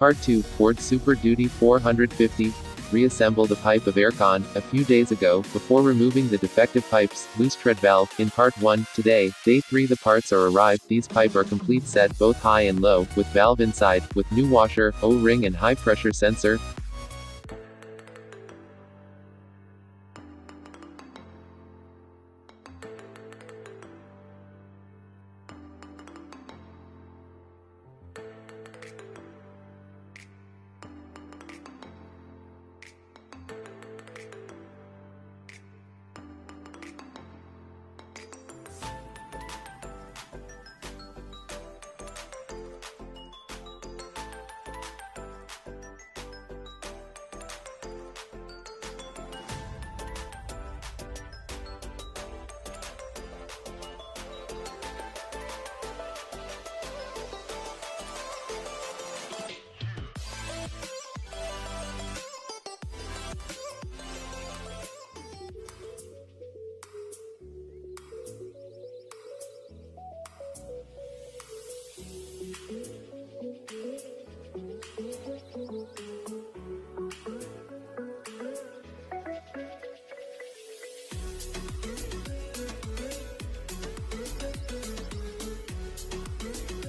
Part 2, Ford Super Duty 450. Reassemble the pipe of aircon. A few days ago, before removing the defective pipes, loose tread valve, in part 1, today, day 3 the parts are arrived. These pipe are complete set, both high and low, with valve inside, with new washer, O-ring and high pressure sensor.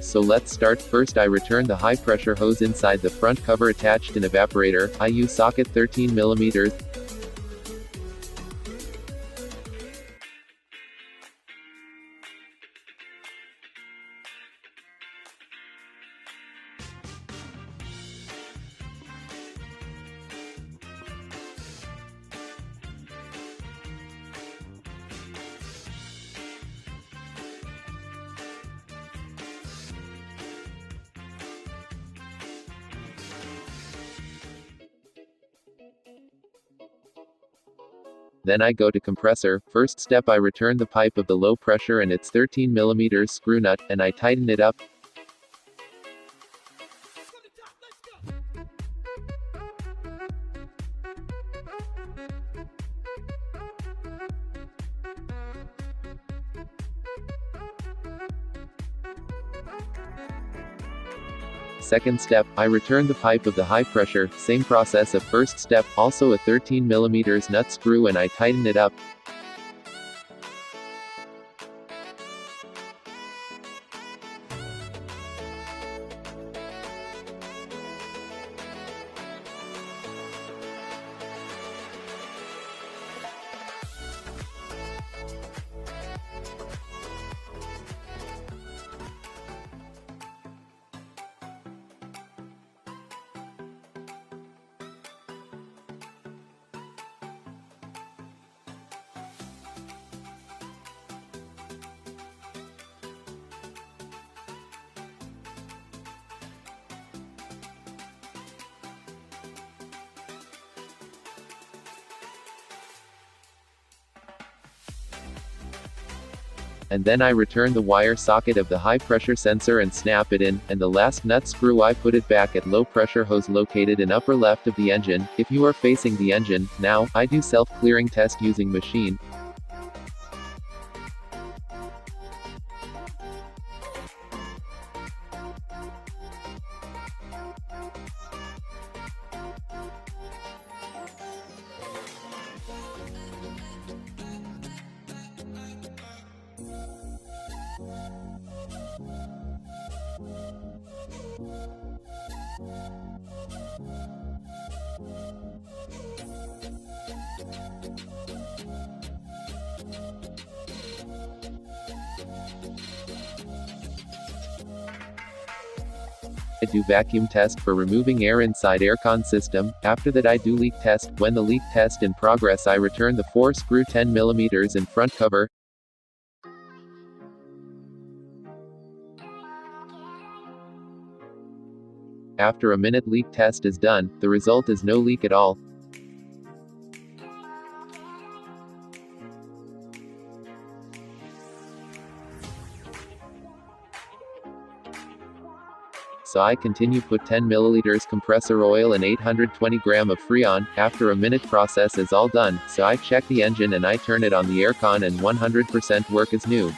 So let's start. First I return the high pressure hose inside the front cover attached in evaporator. I use socket 13mm. Then I go to compressor. First step I return the pipe of the low pressure and its 13mm screw nut, and I tighten it up. Second step, I return the pipe of the high pressure, same process of first step, also a 13mm nut screw, and I tighten it up. And then I return the wire socket of the high pressure sensor and snap it in, and the last nut screw I put it back at low pressure hose located in upper left of the engine. If you are facing the engine, now, I do self-clearing test using machine. I do vacuum test for removing air inside aircon system. After that I do leak test. When the leak test in progress I return the 4 screw 10mm in front cover. After a minute leak test is done, the result is no leak at all. So I continue put 10 milliliters compressor oil and 820 gram of Freon. After a minute process is all done, so I check the engine and I turn it on the aircon and 100% work is new.